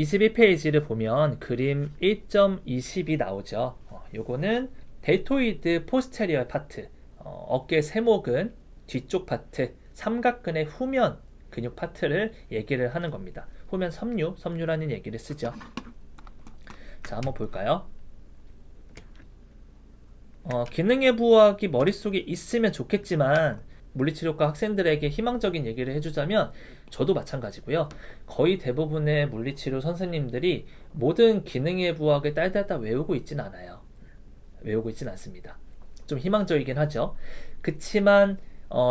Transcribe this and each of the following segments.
22페이지를 보면 그림 1.20이 나오죠. 요거는 델토이드 포스테리어 파트, 어깨 세모근 뒤쪽 파트, 삼각근의 후면 근육 파트를 얘기를 하는 겁니다. 후면 섬유라는 얘기를 쓰죠. 자, 한번 볼까요? 기능의 부호학이 머릿속에 있으면 좋겠지만 물리치료과 학생들에게 희망적인 얘기를 해주자면 저도 마찬가지고요. 거의 대부분의 물리치료 선생님들이 모든 기능의 부호학을 딸딸딸 외우고 있진 않아요. 외우고 있진 않습니다. 좀 희망적이긴 하죠. 그치만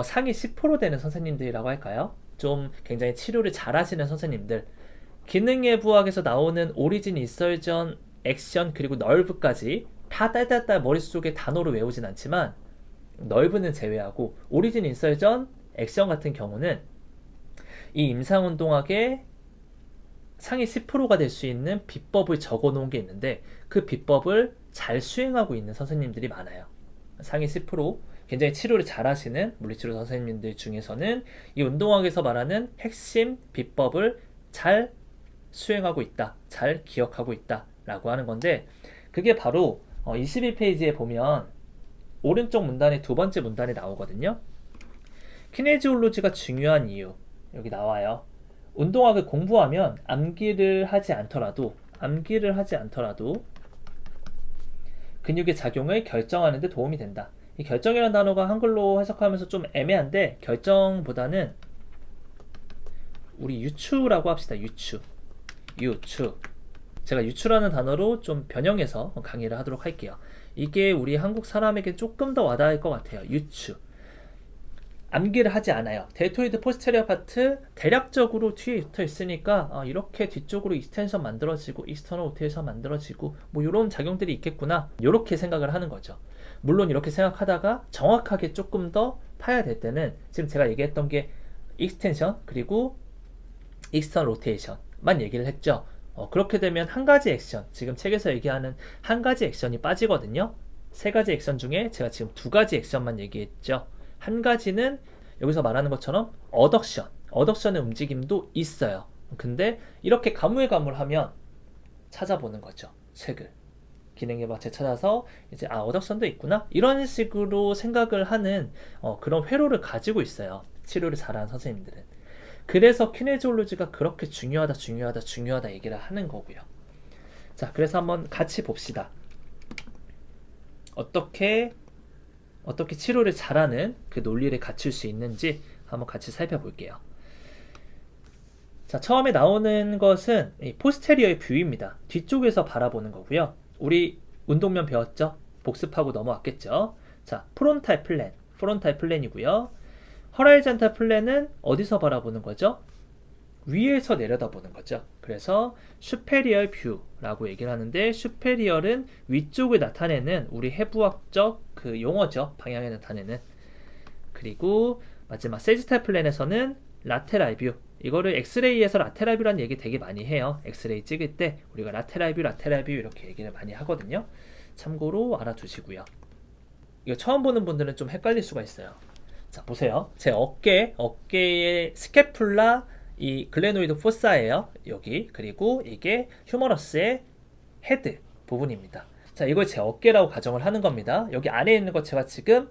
상위 10% 되는 선생님들이라고 할까요? 좀 굉장히 치료를 잘하시는 선생님들, 기능의 부호학에서 나오는 오리진, 인설전, 액션 그리고 널브까지 다 딸딸딸 머릿속에 단어로 외우진 않지만 널브는 제외하고 오리진, 인설전, 액션 같은 경우는 이 임상운동학의 상위 10%가 될 수 있는 비법을 적어 놓은 게 있는데 그 비법을 잘 수행하고 있는 선생님들이 많아요. 상위 10% 굉장히 치료를 잘하시는 물리치료 선생님들 중에서는 이 운동학에서 말하는 핵심 비법을 잘 수행하고 있다, 잘 기억하고 있다 라고 하는 건데 그게 바로 22페이지에 보면 오른쪽 문단의 두 번째 문단에 나오거든요. 키네지올로지가 중요한 이유 여기 나와요. 운동학을 공부하면 암기를 하지 않더라도 근육의 작용을 결정하는 데 도움이 된다. 이 결정이라는 단어가 한글로 해석하면서 좀 애매한데 결정보다는 우리 유추라고 합시다. 유추. 제가 유추라는 단어로 좀 변형해서 강의를 하도록 할게요. 이게 우리 한국 사람에게 조금 더 와닿을 것 같아요. 유추. 암기를 하지 않아요. 델토이드 포스테리어 파트 대략적으로 뒤에 붙어 있으니까 이렇게 뒤쪽으로 익스텐션 만들어지고 익스터널 로테이션 만들어지고 뭐 이런 작용들이 있겠구나 이렇게 생각을 하는 거죠. 물론 이렇게 생각하다가 정확하게 조금 더 파야 될 때는 지금 제가 얘기했던 게 익스텐션 그리고 익스터널 로테이션만 얘기를 했죠. 그렇게 되면 한 가지 액션, 지금 책에서 얘기하는 한 가지 액션이 빠지거든요. 세 가지 액션 중에 제가 지금 두 가지 액션만 얘기했죠. 한 가지는 여기서 말하는 것처럼 어덕션의 움직임도 있어요. 근데 이렇게 가물가물하면 찾아보는 거죠. 책을. 기능의 박체 찾아서 이제 어덕션도 있구나 이런 식으로 생각을 하는 그런 회로를 가지고 있어요. 치료를 잘하는 선생님들은. 그래서 키네지올로지가 그렇게 중요하다 얘기를 하는 거고요. 자, 그래서 한번 같이 봅시다. 어떻게 치료를 잘하는 그 논리를 갖출 수 있는지 한번 같이 살펴볼게요. 자, 처음에 나오는 것은 이 포스테리어의 뷰입니다. 뒤쪽에서 바라보는 거고요. 우리 운동면 배웠죠? 복습하고 넘어왔겠죠? 자, 프론탈 플랜이고요. 허라이젠탈 플랜은 어디서 바라보는 거죠? 위에서 내려다보는 거죠. 그래서 슈페리얼 뷰라고 얘기를 하는데 슈페리얼은 위쪽을 나타내는 우리 해부학적 그 용어죠. 방향을 나타내는. 그리고 마지막 세지탈 플랜에서는 라테랄 뷰. 이거를 엑스레이에서 라테랄 뷰라는 얘기 되게 많이 해요. 엑스레이 찍을 때 우리가 라테랄 뷰 이렇게 얘기를 많이 하거든요. 참고로 알아두시고요. 이거 처음 보는 분들은 좀 헷갈릴 수가 있어요. 자, 보세요. 제 어깨의 스캐플라 이 글레노이드 포사예요. 여기. 그리고 이게 휴머러스의 헤드 부분입니다. 자, 이걸 제 어깨라고 가정을 하는 겁니다. 여기 안에 있는 거 제가 지금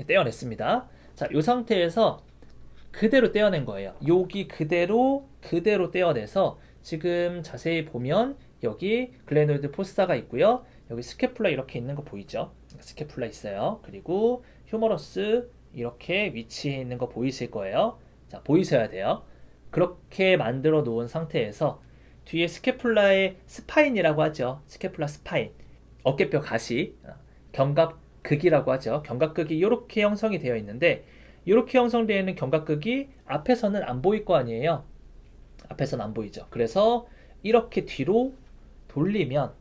떼어냈습니다. 자, 이 상태에서 그대로 떼어낸 거예요. 여기 그대로 떼어내서 지금 자세히 보면 여기 글레노이드 포사가 있고요. 여기 스캐플라 이렇게 있는 거 보이죠? 스캐플라 있어요. 그리고 휴머러스 이렇게 위치해 있는 거 보이실 거예요. 자, 보이셔야 돼요. 그렇게 만들어 놓은 상태에서 뒤에 스캐플라의 스파인이라고 하죠. 스캐플라 스파인. 어깨뼈 가시. 견갑극이라고 하죠. 견갑극이 이렇게 형성이 되어 있는데 이렇게 형성되어 있는 견갑극이 앞에서는 안 보일 거 아니에요. 앞에서는 안 보이죠. 그래서 이렇게 뒤로 돌리면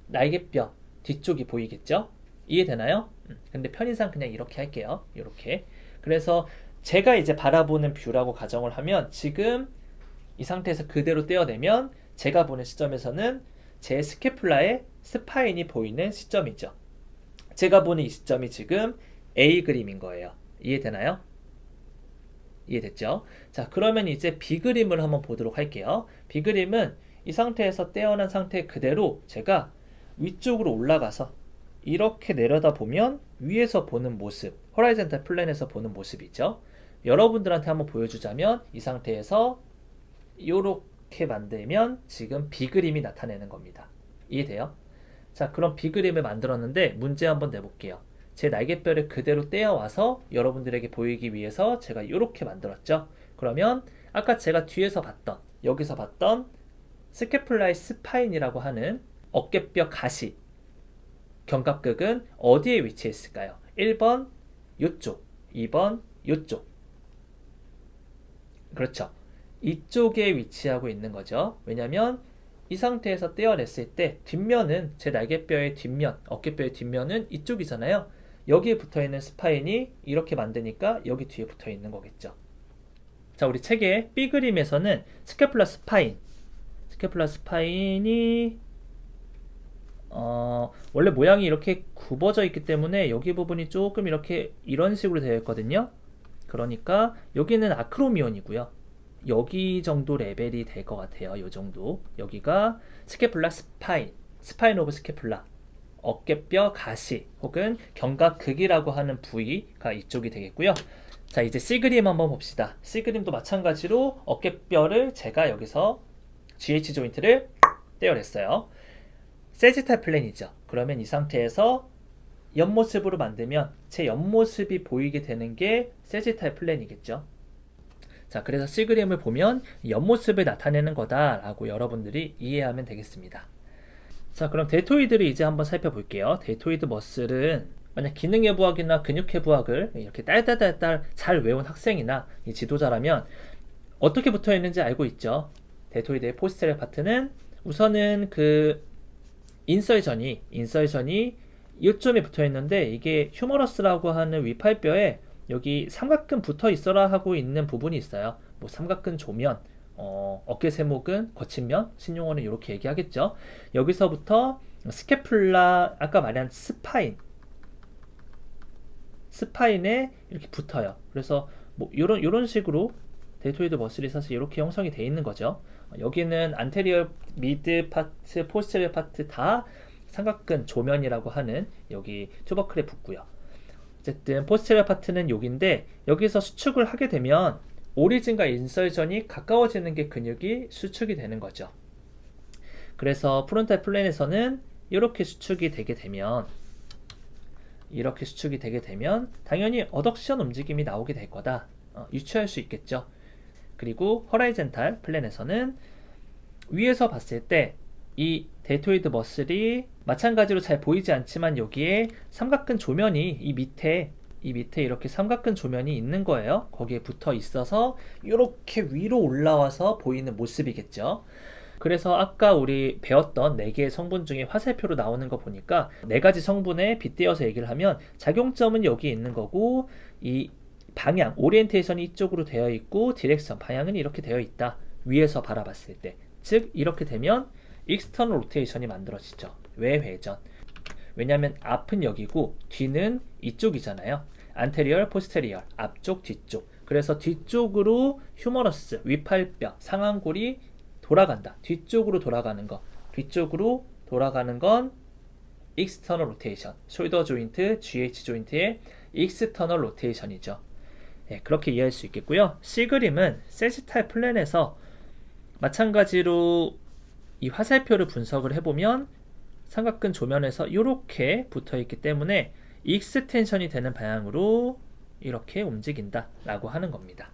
날개뼈 뒤쪽이 보이겠죠? 이해되나요? 근데 편의상 그냥 이렇게 할게요. 이렇게. 그래서 제가 이제 바라보는 뷰라고 가정을 하면 지금 이 상태에서 그대로 떼어내면 제가 보는 시점에서는 제 스캐플라의 스파인이 보이는 시점이죠. 제가 보는 이 시점이 지금 A 그림인 거예요. 이해되나요? 이해됐죠? 자, 그러면 이제 B그림을 한번 보도록 할게요. B그림은 이 상태에서 떼어난 상태 그대로 제가 위쪽으로 올라가서 이렇게 내려다 보면 위에서 보는 모습, 호라이즌탈 플랜에서 보는 모습이죠. 여러분들한테 한번 보여주자면 이 상태에서 이렇게 만들면 지금 B그림이 나타내는 겁니다. 이해돼요? 자, 그럼 B그림을 만들었는데 문제 한번 내볼게요. 제 날개뼈를 그대로 떼어와서 여러분들에게 보이기 위해서 제가 이렇게 만들었죠. 그러면 아까 제가 뒤에서 봤던, 여기서 봤던 스캐플라의 스파인이라고 하는 어깨뼈 가시 견갑극은 어디에 위치해 있을까요? 1번 이쪽, 2번 이쪽. 그렇죠. 이쪽에 위치하고 있는 거죠. 왜냐면 이 상태에서 떼어냈을 때 뒷면은 제 날개뼈의 뒷면, 어깨뼈의 뒷면은 이쪽이잖아요. 여기에 붙어있는 스파인이 이렇게 만드니까 여기 뒤에 붙어있는 거겠죠. 자, 우리 책의 B 그림에서는 스캐플라 스파인이 원래 모양이 이렇게 굽어져 있기 때문에 여기 부분이 조금 이렇게 이런 식으로 되어 있거든요. 그러니까 여기는 아크로미온이고요. 여기 정도 레벨이 될 것 같아요. 이 정도. 여기가 스캐플라 스파인 오브 스캐플라, 어깨뼈 가시 혹은 견갑극이라고 하는 부위가 이쪽이 되겠고요. 자, 이제 C그림 한번 봅시다. C그림도 마찬가지로 어깨뼈를 제가 여기서 GH 조인트를 떼어냈어요. 세지탈 플랜이죠. 그러면 이 상태에서 옆모습으로 만들면 제 옆모습이 보이게 되는 게 세지탈 플랜이겠죠. 자, 그래서 C그림을 보면 옆모습을 나타내는 거다라고 여러분들이 이해하면 되겠습니다. 자, 그럼 델토이드를 이제 한번 살펴볼게요. 델토이드 머슬은 만약 기능의 부학이나 근육의 부학을 이렇게 딸딸딸딸 잘 외운 학생이나 이 지도자라면 어떻게 붙어 있는지 알고 있죠. 델토이드의 포스테리어 파트는 우선은 그 인설전이 요점에 붙어 있는데 이게 휴머러스라고 하는 위팔뼈에 여기 삼각근 붙어 있어라 하고 있는 부분이 있어요. 뭐 삼각근 조면, 어깨 세목은 거친 면, 신용어는 이렇게 얘기하겠죠. 여기서부터 스캐플라, 아까 말한 스파인에 이렇게 붙어요. 그래서 뭐 요런 식으로 델토이드 머슬이 사실 이렇게 형성이 되어 있는 거죠. 여기는 안테리어 미드 파트, 포스테리어 파트 다 삼각근 조면이라고 하는 여기 튜버클에 붙고요. 어쨌든 포스테리어 파트는 여기인데 여기서 수축을 하게 되면 오리진과 인설전이 가까워지는 게 근육이 수축이 되는 거죠. 그래서 프론탈 플랜에서는 이렇게 수축이 되게 되면 당연히 어덕션 움직임이 나오게 될 거다. 유추할 수 있겠죠. 그리고 허라이젠탈 플랜에서는 위에서 봤을 때 이 델토이드 머슬이 마찬가지로 잘 보이지 않지만 여기에 삼각근 조면이 이 밑에 이렇게 삼각근 조면이 있는 거예요. 거기에 붙어 있어서 이렇게 위로 올라와서 보이는 모습이겠죠. 그래서 아까 우리 배웠던 4개의 성분 중에 화살표로 나오는 거 보니까 4가지 성분에 빗대어서 얘기를 하면 작용점은 여기 있는 거고 이 방향, 오리엔테이션이 이쪽으로 되어 있고 디렉션, 방향은 이렇게 되어 있다. 위에서 바라봤을 때. 즉 이렇게 되면 익스터널 로테이션이 만들어지죠. 외회전. 왜냐하면 앞은 여기고 뒤는 이쪽이잖아요. 안테리얼, 포스테리얼, 앞쪽, 뒤쪽. 그래서 뒤쪽으로 휴머러스, 위팔뼈, 상완골이 돌아간다. 뒤쪽으로 돌아가는 건 익스터널 로테이션. 숄더 조인트, GH 조인트의 익스터널 로테이션이죠. 네, 그렇게 이해할 수 있겠고요. C그림은 세지탈 플랜에서 마찬가지로 이 화살표를 분석을 해보면 삼각근 조면에서 이렇게 붙어있기 때문에 익스텐션이 되는 방향으로 이렇게 움직인다 라고 하는 겁니다.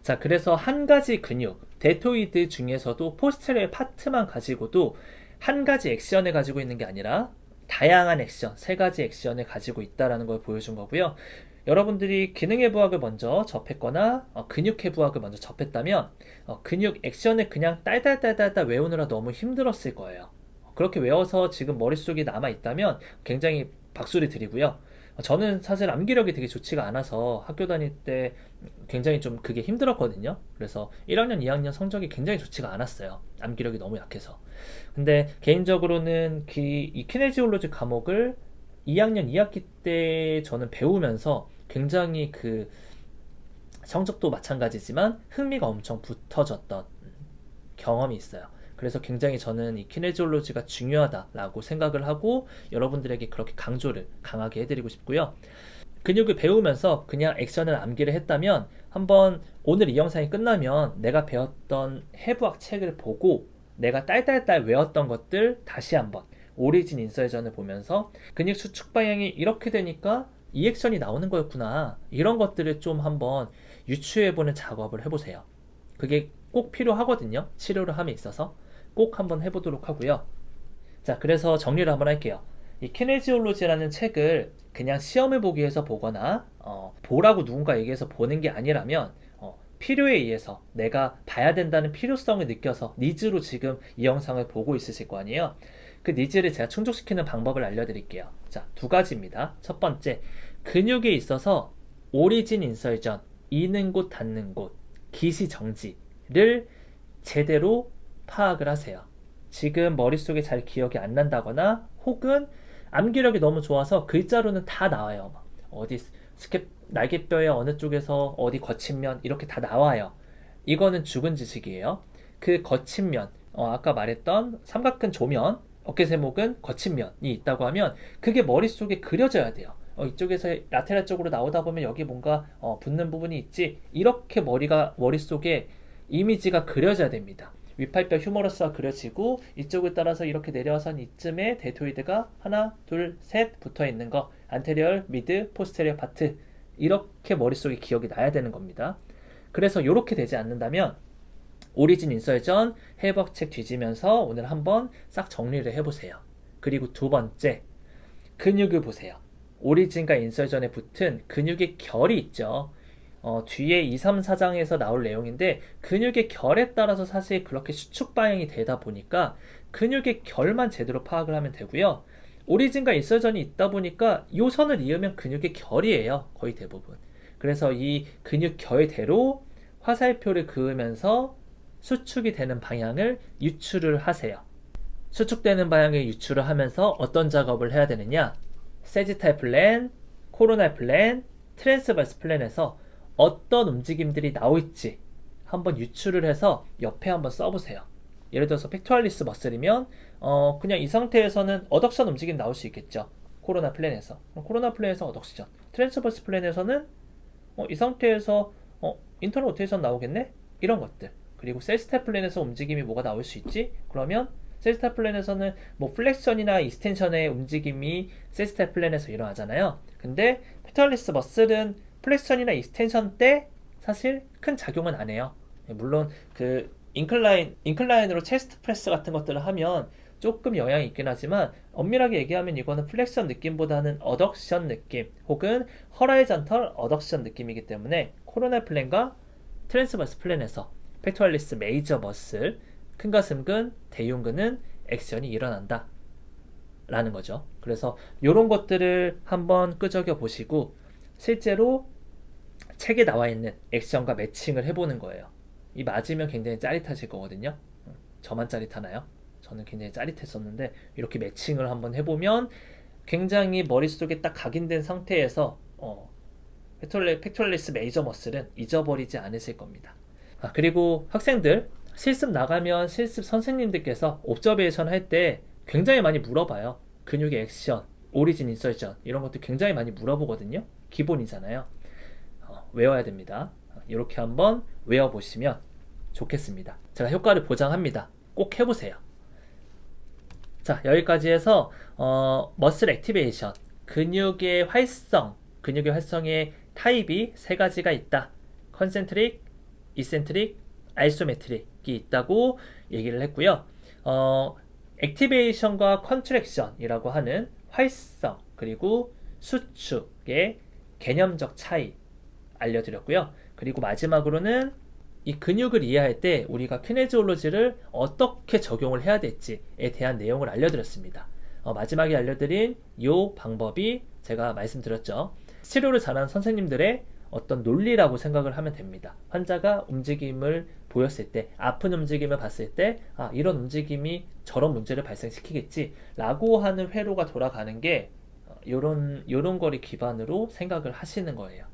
자, 그래서 한 가지 근육, 델토이드 중에서도 포스테리어 파트만 가지고도 한 가지 액션을 가지고 있는 게 아니라 다양한 액션, 3가지 액션을 가지고 있다는 걸 보여준 거고요. 여러분들이 기능의 부학을 먼저 접했거나 근육의 부학을 먼저 접했다면 근육 액션을 그냥 딸딸딸딸 외우느라 너무 힘들었을 거예요. 그렇게 외워서 지금 머릿속에 남아있다면 굉장히 박수를 드리고요. 저는 사실 암기력이 되게 좋지가 않아서 학교 다닐 때 굉장히 좀 그게 힘들었거든요. 그래서 1학년, 2학년 성적이 굉장히 좋지가 않았어요. 암기력이 너무 약해서. 근데 개인적으로는 이 키네지올로지 과목을 2학년 2학기 때 저는 배우면서 굉장히 그 성적도 마찬가지지만 흥미가 엄청 붙어졌던 경험이 있어요. 그래서 굉장히 저는 이 키네지올로지가 중요하다라고 생각을 하고 여러분들에게 그렇게 강조를 강하게 해드리고 싶고요. 근육을 배우면서 그냥 액션을 암기를 했다면 한번 오늘 이 영상이 끝나면 내가 배웠던 해부학 책을 보고 내가 딸딸딸 외웠던 것들 다시 한번 오리진 인서전을 보면서 근육 수축 방향이 이렇게 되니까 이 액션이 나오는 거였구나, 이런 것들을 좀 한번 유추해보는 작업을 해보세요. 그게 꼭 필요하거든요. 치료를 함에 있어서 꼭 한번 해보도록 하고요. 자, 그래서 정리를 한번 할게요. 이 키네지올로지라는 책을 그냥 시험을 보기 위해서 보거나 보라고 누군가 얘기해서 보는 게 아니라면 필요에 의해서 내가 봐야 된다는 필요성을 느껴서 니즈로 지금 이 영상을 보고 있으실 거 아니에요. 그 니즈를 제가 충족시키는 방법을 알려드릴게요. 자, 두 가지입니다. 첫 번째, 근육에 있어서 오리진 인설전, 이는 곳 닿는 곳, 기시 정지를 제대로 파악을 하세요. 지금 머릿속에 잘 기억이 안 난다거나 혹은 암기력이 너무 좋아서 글자로는 다 나와요. 어디 날개뼈의 어느 쪽에서 어디 거친 면 이렇게 다 나와요. 이거는 죽은 지식이에요. 그 거친 면, 아까 말했던 삼각근 조면, 어깨세목은 거친 면이 있다고 하면 그게 머릿속에 그려져야 돼요. 이쪽에서 라테랄 쪽으로 나오다 보면 여기 뭔가 붙는 부분이 있지, 이렇게 머릿속에 이미지가 그려져야 됩니다. 윗팔뼈 휴머러스가 그려지고 이쪽을 따라서 이렇게 내려와선 이쯤에 deltoid가 하나, 둘, 셋 붙어 있는 거, 안테리얼, 미드, 포스테리어 파트, 이렇게 머릿속에 기억이 나야 되는 겁니다. 그래서 이렇게 되지 않는다면 오리진 인설전 해부책 뒤지면서 오늘 한번 싹 정리를 해보세요. 그리고 두 번째, 근육을 보세요. 오리진과 인설전에 붙은 근육의 결이 있죠. 뒤에 2, 3, 4장에서 나올 내용인데 근육의 결에 따라서 사실 그렇게 수축 방향이 되다 보니까 근육의 결만 제대로 파악을 하면 되고요. 오리진과 인설전이 있다 보니까 이 선을 이으면 근육의 결이에요. 거의 대부분. 그래서 이 근육 결대로 화살표를 그으면서 수축이 되는 방향을 유추를 하세요. 수축되는 방향을 유추를 하면서 어떤 작업을 해야 되느냐? 세지탈 플랜, 코로날 플랜, 트랜스버스 플랜에서 어떤 움직임들이 나올지 한번 유추를 해서 옆에 한번 써보세요. 예를 들어서 팩토럴리스 머슬이면 그냥 이 상태에서는 어덕션 움직임 나올 수 있겠죠. 코로나 플랜에서. 코로나 플랜에서 어덕션. 트랜스버스 플랜에서는 이 상태에서 인터널 로테이션 나오겠네? 이런 것들. 그리고 셀스타 플랜에서 움직임이 뭐가 나올 수 있지? 그러면 셀스타 플랜에서는 뭐 플렉션이나 이스텐션의 움직임이 셀스타 플랜에서 일어나잖아요. 근데 팩토럴리스 머슬은 플렉션이나 이스텐션 때 사실 큰 작용은 안 해요. 물론 그 인클라인으로 체스트 프레스 같은 것들을 하면 조금 영향이 있긴 하지만 엄밀하게 얘기하면 이거는 플렉션 느낌보다는 어덕션 느낌 혹은 허라이전털 어덕션 느낌이기 때문에 코로날 플랜과 트랜스버스 플랜에서 팩토럴리스 메이저 머슬, 큰 가슴근, 대흉근은 액션이 일어난다 라는 거죠. 그래서 이런 것들을 한번 끄적여 보시고 실제로 책에 나와 있는 액션과 매칭을 해보는 거예요. 이 맞으면 굉장히 짜릿하실 거거든요. 저만 짜릿하나요? 저는 굉장히 짜릿했었는데 이렇게 매칭을 한번 해보면 굉장히 머릿속에 딱 각인된 상태에서 팩토럴리스 메이저 머슬은 잊어버리지 않으실 겁니다. 그리고 학생들 실습 나가면 실습 선생님들께서 옵저베이션 할 때 굉장히 많이 물어봐요. 근육의 액션, 오리진 인설전 이런 것도 굉장히 많이 물어보거든요. 기본이잖아요. 외워야 됩니다. 이렇게 한번 외워보시면 좋겠습니다. 제가 효과를 보장합니다. 꼭 해보세요. 자, 여기까지 해서 머슬 액티베이션, 근육의 활성의 타입이 세 가지가 있다. 컨센트릭, 이센트릭, 아이소메트릭이 있다고 얘기를 했고요. 액티베이션과 컨트랙션이라고 하는 활성 그리고 수축의 개념적 차이 알려드렸고요. 그리고 마지막으로는 이 근육을 이해할 때 우리가 키네지올로지를 어떻게 적용을 해야 될지에 대한 내용을 알려드렸습니다. 마지막에 알려드린 이 방법이 제가 말씀드렸죠. 치료를 잘하는 선생님들의 어떤 논리라고 생각을 하면 됩니다. 환자가 움직임을 보였을 때, 아픈 움직임을 봤을 때, 이런 움직임이 저런 문제를 발생시키겠지 라고 하는 회로가 돌아가는 게 요런 거를 기반으로 생각을 하시는 거예요.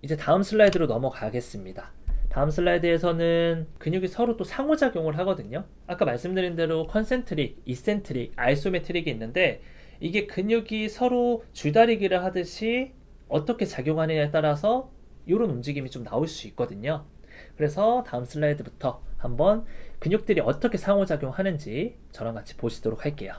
이제 다음 슬라이드로 넘어가겠습니다. 다음 슬라이드에서는 근육이 서로 또 상호작용을 하거든요. 아까 말씀드린 대로 컨센트릭, 이센트릭, 아이소메트릭이 있는데 이게 근육이 서로 줄다리기를 하듯이 어떻게 작용하느냐에 따라서 이런 움직임이 좀 나올 수 있거든요. 그래서 다음 슬라이드부터 한번 근육들이 어떻게 상호작용하는지 저랑 같이 보시도록 할게요.